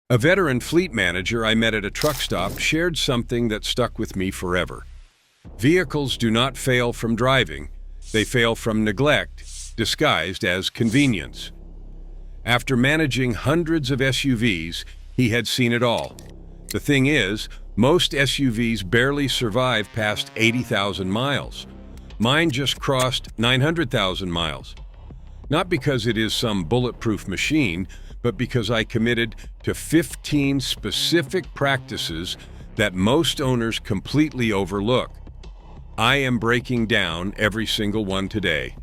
A veteran fleet manager I met at a truck stop shared something that stuck with me forever. Vehicles do not fail from driving, they fail from neglect, disguised as convenience. After managing hundreds of SUVs, he had seen it all. The thing is, most SUVs barely survive past 80,000 miles. Mine just crossed 900,000 miles. Not because it is some bulletproof machine, but because I committed to 15 specific practices that most owners completely overlook. I am breaking down every single one today.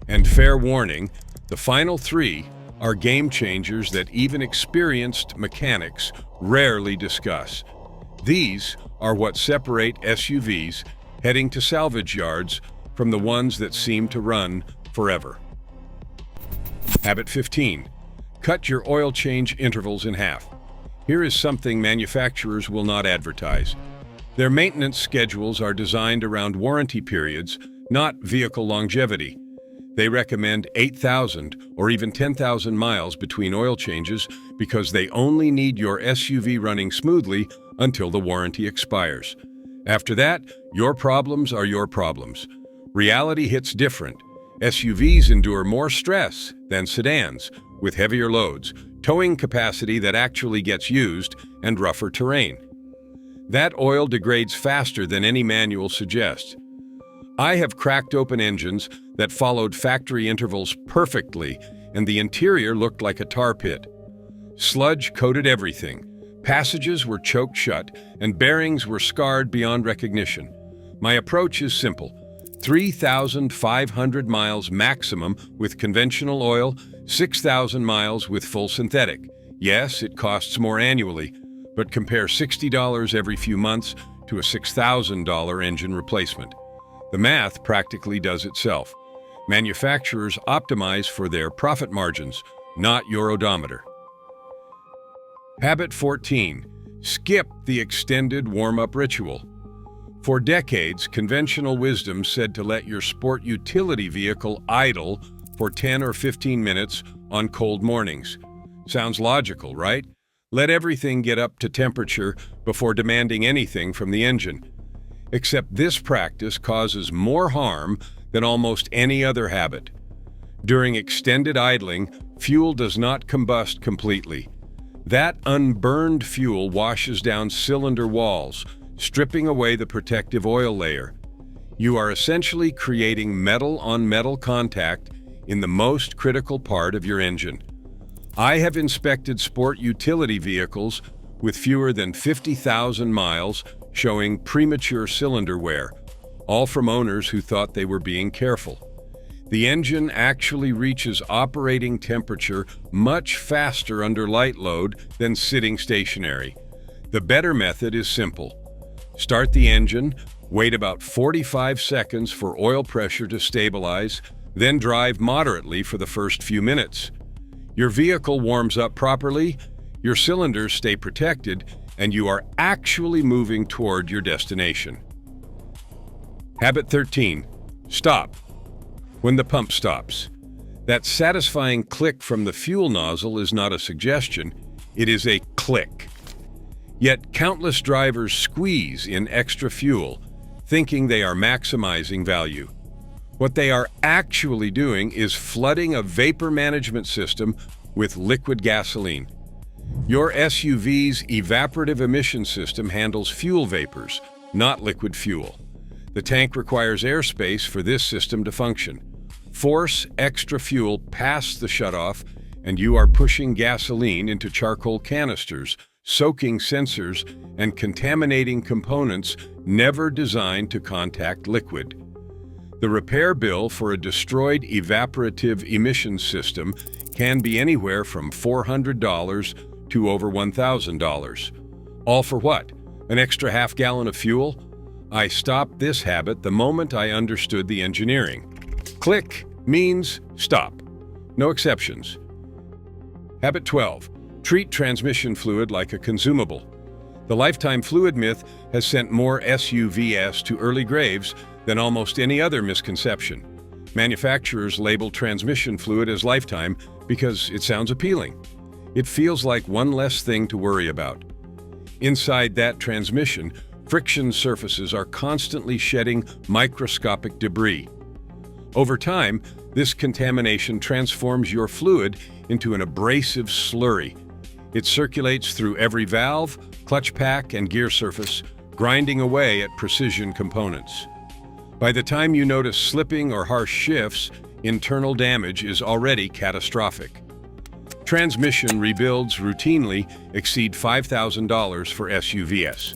And fair warning, the final 3 are game changers that even experienced mechanics rarely discuss. These are what separate SUVs heading to salvage yards from the ones that seem to run forever. Habit 15. Cut your oil change intervals in half. Here is something manufacturers will not advertise. Their maintenance schedules are designed around warranty periods, not vehicle longevity. They recommend 8,000 or even 10,000 miles between oil changes because they only need your SUV running smoothly until the warranty expires. After that, your problems are your problems. Reality hits different. SUVs endure more stress than sedans, with heavier loads, towing capacity that actually gets used, and rougher terrain. That oil degrades faster than any manual suggests. I have cracked open engines that followed factory intervals perfectly, and the interior looked like a tar pit. Sludge coated everything. Passages were choked shut, and bearings were scarred beyond recognition. My approach is simple. 3,500 miles maximum with conventional oil, 6,000 miles with full synthetic. Yes, it costs more annually, but compare $60 every few months to a $6,000 engine replacement. The math practically does itself. Manufacturers optimize for their profit margins, not your odometer. Habit 14. Skip the extended warm-up ritual. For decades, conventional wisdom said to let your sport utility vehicle idle for 10 or 15 minutes on cold mornings. Sounds logical, right? Let everything get up to temperature before demanding anything from the engine. Except this practice causes more harm than almost any other habit. During extended idling, fuel does not combust completely. That unburned fuel washes down cylinder walls, stripping away the protective oil layer. You are essentially creating metal-on-metal contact in the most critical part of your engine. I have inspected sport utility vehicles with fewer than 50,000 miles showing premature cylinder wear, all from owners who thought they were being careful. The engine actually reaches operating temperature much faster under light load than sitting stationary. The better method is simple. Start the engine, wait about 45 seconds for oil pressure to stabilize, then drive moderately for the first few minutes. Your vehicle warms up properly, your cylinders stay protected, and you are actually moving toward your destination. Habit 13. Stop when the pump stops. That satisfying click from the fuel nozzle is not a suggestion, it is a click. Yet countless drivers squeeze in extra fuel, thinking they are maximizing value. What they are actually doing is flooding a vapor management system with liquid gasoline. Your SUV's evaporative emission system handles fuel vapors, not liquid fuel. The tank requires airspace for this system to function. Force extra fuel past the shutoff, and you are pushing gasoline into charcoal canisters, soaking sensors, and contaminating components never designed to contact liquid. The repair bill for a destroyed evaporative emission system can be anywhere from $400 to over $1,000. All for what? An extra half gallon of fuel? I stopped this habit the moment I understood the engineering. Click means stop. No exceptions. Habit 12. Treat transmission fluid like a consumable. The lifetime fluid myth has sent more SUVs to early graves than almost any other misconception. Manufacturers label transmission fluid as lifetime because it sounds appealing. It feels like one less thing to worry about. Inside that transmission, friction surfaces are constantly shedding microscopic debris. Over time, this contamination transforms your fluid into an abrasive slurry. It circulates through every valve, clutch pack, and gear surface, grinding away at precision components. By the time you notice slipping or harsh shifts, internal damage is already catastrophic. Transmission rebuilds routinely exceed $5,000 for SUVs.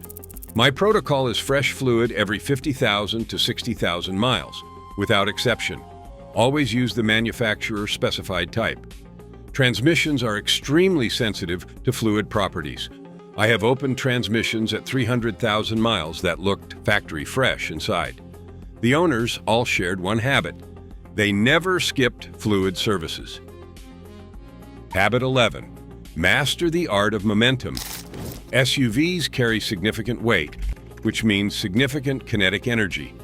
My protocol is fresh fluid every 50,000 to 60,000 miles, without exception. Always use the manufacturer-specified type. Transmissions are extremely sensitive to fluid properties. I have opened transmissions at 300,000 miles that looked factory fresh inside. The owners all shared one habit. They never skipped fluid services. Habit 11. Master the art of momentum. SUVs carry significant weight, which means significant kinetic energy.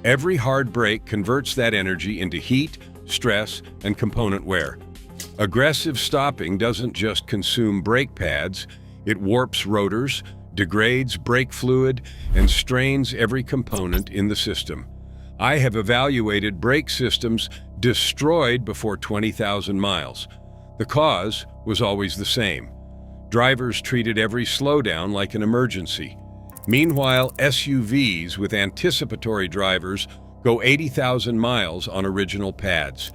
Every hard brake converts that energy into heat, stress, and component wear. Aggressive stopping doesn't just consume brake pads, it warps rotors, degrades brake fluid, and strains every component in the system. I have evaluated brake systems destroyed before 20,000 miles. The cause was always the same. Drivers treated every slowdown like an emergency. Meanwhile, SUVs with anticipatory drivers go 80,000 miles on original pads.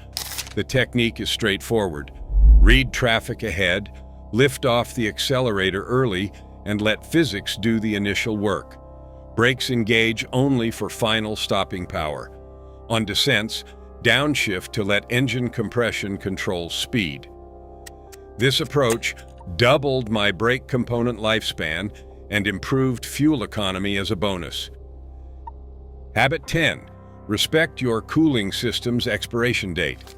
The technique is straightforward. Read traffic ahead, lift off the accelerator early, and let physics do the initial work. Brakes engage only for final stopping power. On descents, downshift to let engine compression control speed. This approach doubled my brake component lifespan and improved fuel economy as a bonus. Habit 10. Respect your cooling system's expiration date.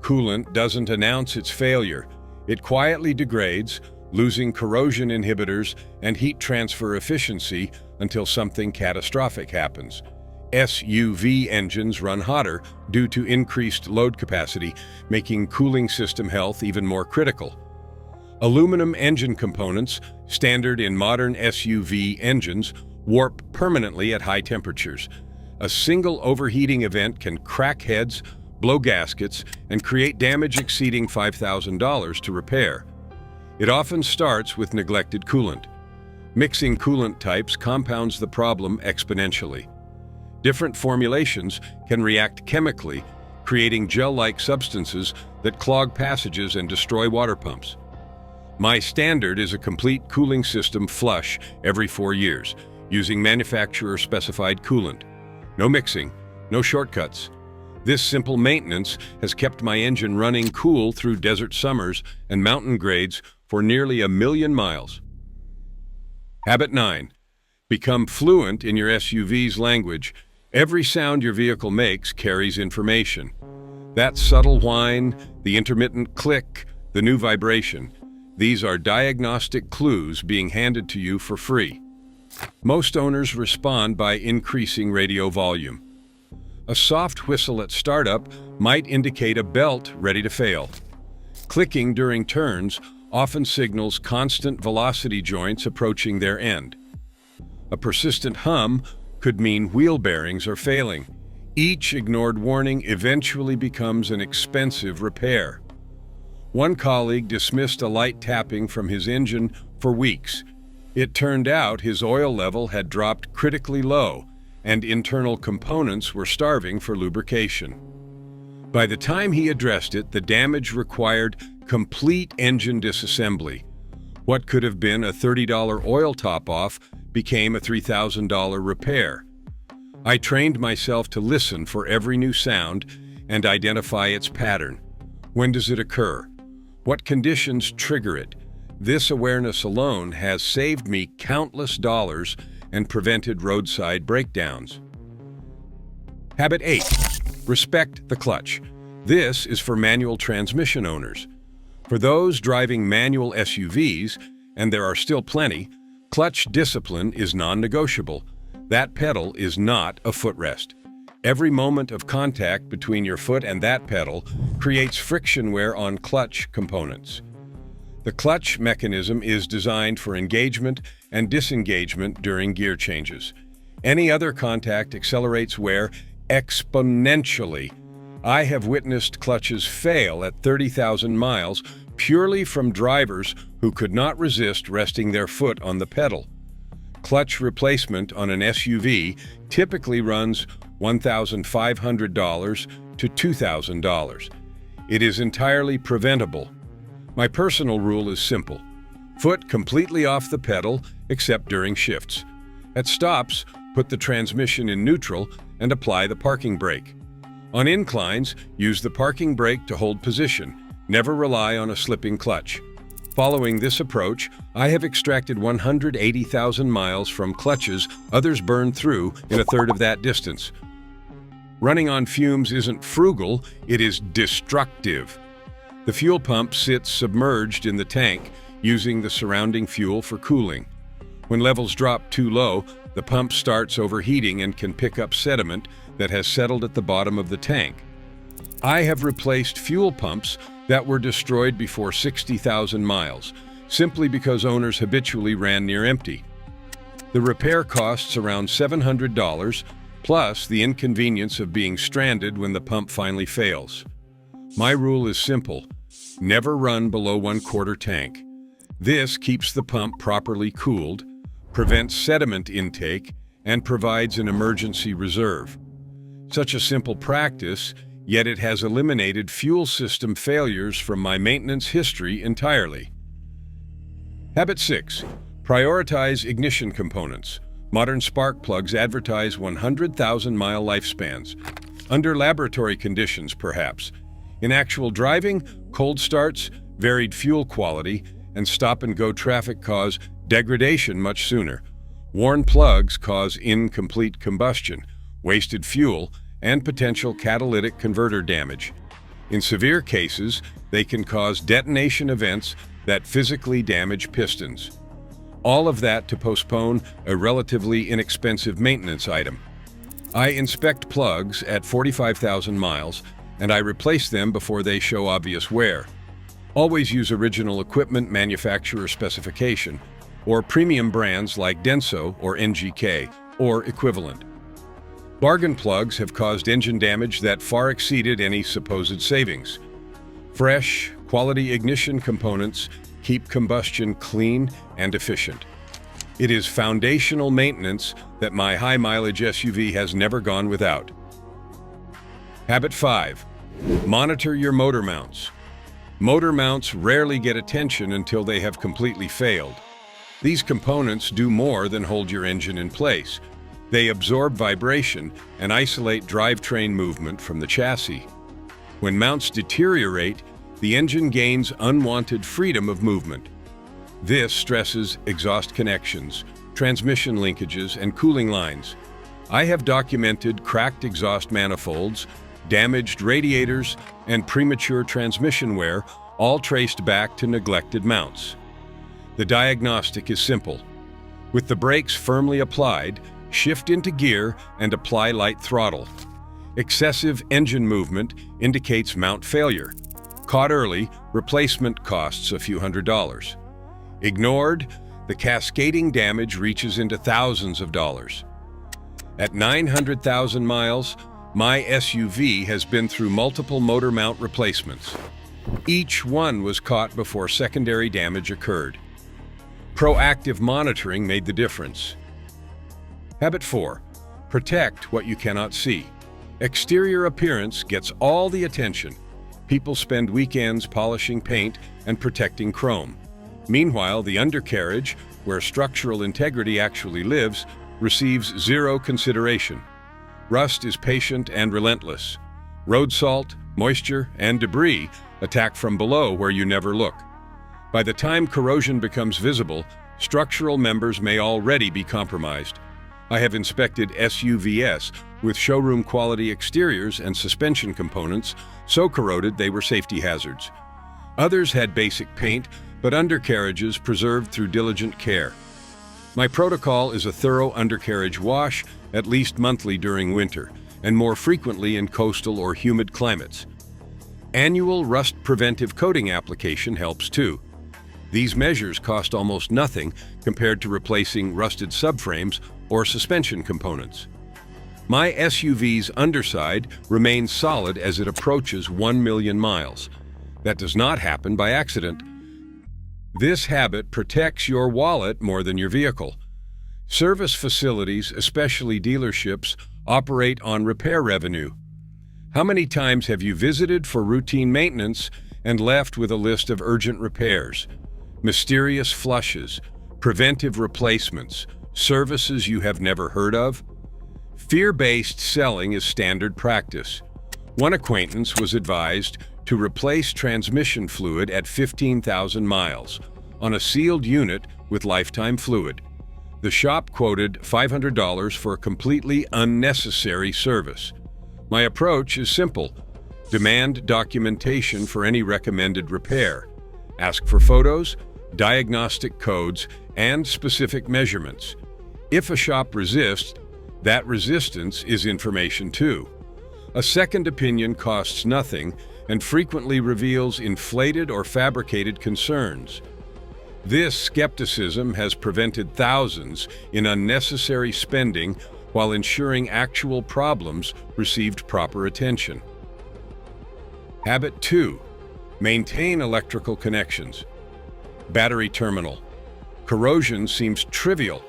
Coolant doesn't announce its failure. It quietly degrades, losing corrosion inhibitors and heat transfer efficiency until something catastrophic happens. SUV engines run hotter due to increased load capacity, making cooling system health even more critical. Aluminum engine components, standard in modern SUV engines, warp permanently at high temperatures. A single overheating event can crack heads, blow gaskets, and create damage exceeding $5,000 to repair. It often starts with neglected coolant. Mixing coolant types compounds the problem exponentially. Different formulations can react chemically, creating gel-like substances that clog passages and destroy water pumps. My standard is a complete cooling system flush every 4 years, using manufacturer-specified coolant. No mixing, no shortcuts. This simple maintenance has kept my engine running cool through desert summers and mountain grades for nearly 1,000,000 miles. Habit 9. Become fluent in your SUV's language. Every sound your vehicle makes carries information. That subtle whine, the intermittent click, the new vibration, these are diagnostic clues being handed to you for free. Most owners respond by increasing radio volume. A soft whistle at startup might indicate a belt ready to fail. Clicking during turns often signals constant velocity joints approaching their end. A persistent hum could mean wheel bearings are failing. Each ignored warning eventually becomes an expensive repair. One colleague dismissed a light tapping from his engine for weeks. It turned out his oil level had dropped critically low, and internal components were starving for lubrication. By the time he addressed it, the damage required complete engine disassembly. What could have been a $30 oil top-off became a $3,000 repair. I trained myself to listen for every new sound and identify its pattern. When does it occur? What conditions trigger it? This awareness alone has saved me countless dollars and prevented roadside breakdowns. Habit 8. Respect the clutch. This is for manual transmission owners. For those driving manual SUVs, and there are still plenty, clutch discipline is non-negotiable. That pedal is not a footrest. Every moment of contact between your foot and that pedal creates friction wear on clutch components. The clutch mechanism is designed for engagement and disengagement during gear changes. Any other contact accelerates wear exponentially. I have witnessed clutches fail at 30,000 miles purely from drivers who could not resist resting their foot on the pedal. Clutch replacement on an SUV typically runs $1,500 to $2,000. It is entirely preventable. My personal rule is simple. Foot completely off the pedal except during shifts. At stops, put the transmission in neutral and apply the parking brake. On inclines, use the parking brake to hold position. Never rely on a slipping clutch. Following this approach, I have extracted 180,000 miles from clutches others burned through in a third of that distance. Running on fumes isn't frugal, it is destructive. The fuel pump sits submerged in the tank, using the surrounding fuel for cooling. When levels drop too low, the pump starts overheating and can pick up sediment that has settled at the bottom of the tank. I have replaced fuel pumps that were destroyed before 60,000 miles, simply because owners habitually ran near empty. The repair costs around $700, plus the inconvenience of being stranded when the pump finally fails. My rule is simple: never run below 1/4 tank. This keeps the pump properly cooled, prevents sediment intake, and provides an emergency reserve. Such a simple practice, yet it has eliminated fuel system failures from my maintenance history entirely. Habit 6. Prioritize ignition components. Modern spark plugs advertise 100,000-mile lifespans. Under laboratory conditions, perhaps. In actual driving, cold starts, varied fuel quality, and stop-and-go traffic cause degradation much sooner. Worn plugs cause incomplete combustion, wasted fuel, and potential catalytic converter damage. In severe cases, they can cause detonation events that physically damage pistons. All of that to postpone a relatively inexpensive maintenance item. I inspect plugs at 45,000 miles, and I replace them before they show obvious wear. Always use original equipment manufacturer specification, or premium brands like Denso or NGK, or equivalent. Bargain plugs have caused engine damage that far exceeded any supposed savings. Fresh, quality ignition components keep combustion clean and efficient. It is foundational maintenance that my high-mileage SUV has never gone without. Habit 5. Monitor your motor mounts. Motor mounts rarely get attention until they have completely failed. These components do more than hold your engine in place. They absorb vibration and isolate drivetrain movement from the chassis. When mounts deteriorate, the engine gains unwanted freedom of movement. This stresses exhaust connections, transmission linkages, and cooling lines. I have documented cracked exhaust manifolds, damaged radiators, and premature transmission wear, all traced back to neglected mounts. The diagnostic is simple. With the brakes firmly applied, shift into gear and apply light throttle. Excessive engine movement indicates mount failure. Caught early, replacement costs a few $100s. Ignored, the cascading damage reaches into thousands of dollars. At 900,000 miles, my SUV has been through multiple motor mount replacements. Each one was caught before secondary damage occurred. Proactive monitoring made the difference. Habit 4. Protect what you cannot see. Exterior appearance gets all the attention. People spend weekends polishing paint and protecting chrome. Meanwhile, the undercarriage, where structural integrity actually lives, receives zero consideration. Rust is patient and relentless. Road salt, moisture, and debris attack from below where you never look. By the time corrosion becomes visible, structural members may already be compromised. I have inspected SUVs with showroom-quality exteriors and suspension components so corroded they were safety hazards. Others had basic paint, but undercarriages preserved through diligent care. My protocol is a thorough undercarriage wash, at least monthly during winter, and more frequently in coastal or humid climates. Annual rust preventive coating application helps too. These measures cost almost nothing compared to replacing rusted subframes or suspension components. My SUV's underside remains solid as it approaches 1 million miles. That does not happen by accident. This habit protects your wallet more than your vehicle. Service facilities, especially dealerships, operate on repair revenue. How many times have you visited for routine maintenance and left with a list of urgent repairs, mysterious flushes, preventive replacements, services you have never heard of? Fear-based selling is standard practice. One acquaintance was advised to replace transmission fluid at 15,000 miles on a sealed unit with lifetime fluid. The shop quoted $500 for a completely unnecessary service. My approach is simple. Demand documentation for any recommended repair. Ask for photos, diagnostic codes, and specific measurements. If a shop resists, that resistance is information too. A second opinion costs nothing and frequently reveals inflated or fabricated concerns. This skepticism has prevented thousands in unnecessary spending while ensuring actual problems received proper attention. Habit 2. Maintain electrical connections. Battery terminal. Corrosion seems trivial.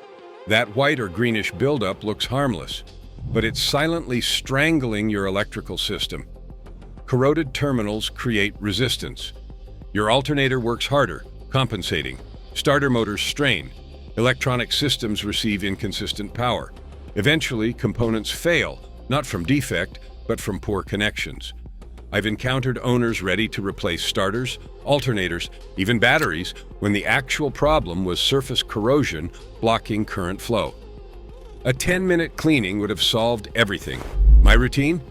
That white or greenish buildup looks harmless, but it's silently strangling your electrical system. Corroded terminals create resistance. Your alternator works harder, compensating. Starter motors strain. Electronic systems receive inconsistent power. Eventually, components fail, not from defect, but from poor connections. I've encountered owners ready to replace starters, alternators, even batteries, when the actual problem was surface corrosion blocking current flow. A 10-minute cleaning would have solved everything. My routine?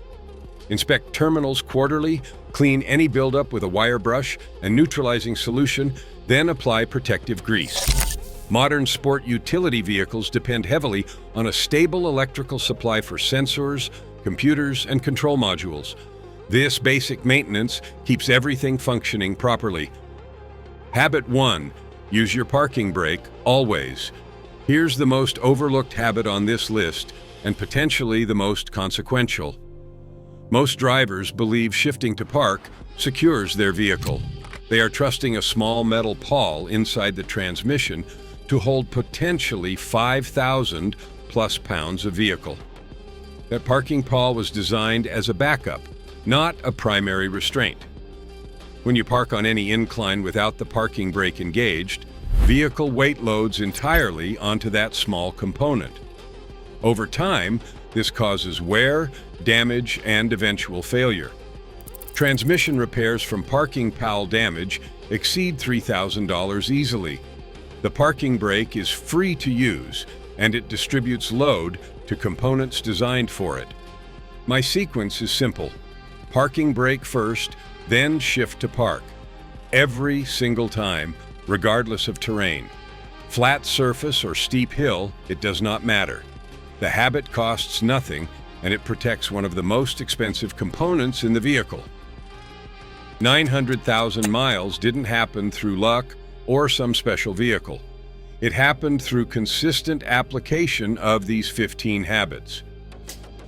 Inspect terminals quarterly, clean any buildup with a wire brush and neutralizing solution, then apply protective grease. Modern sport utility vehicles depend heavily on a stable electrical supply for sensors, computers, and control modules. This basic maintenance keeps everything functioning properly. Habit 1. Use your parking brake, always. Here's the most overlooked habit on this list, and potentially the most consequential. Most drivers believe shifting to park secures their vehicle. They are trusting a small metal pawl inside the transmission to hold potentially 5,000 plus pounds of vehicle. That parking pawl was designed as a backup, not a primary restraint. When you park on any incline without the parking brake engaged, vehicle weight loads entirely onto that small component. Over time, this causes wear, damage, and eventual failure. Transmission repairs from parking pal damage exceed $3,000 easily. The parking brake is free to use, and it distributes load to components designed for it. My sequence is simple. Parking brake first, then shift to park. Every single time, regardless of terrain. Flat surface or steep hill, it does not matter. The habit costs nothing, and it protects one of the most expensive components in the vehicle. 900,000 miles didn't happen through luck or some special vehicle. It happened through consistent application of these 15 habits.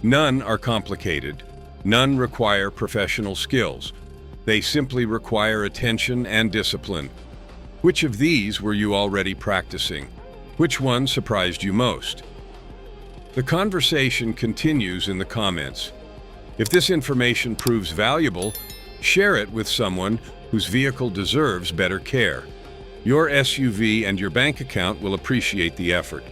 None are complicated. None require professional skills. They simply require attention and discipline. Which of these were you already practicing? Which one surprised you most? The conversation continues in the comments. If this information proves valuable, share it with someone whose vehicle deserves better care. Your SUV and your bank account will appreciate the effort.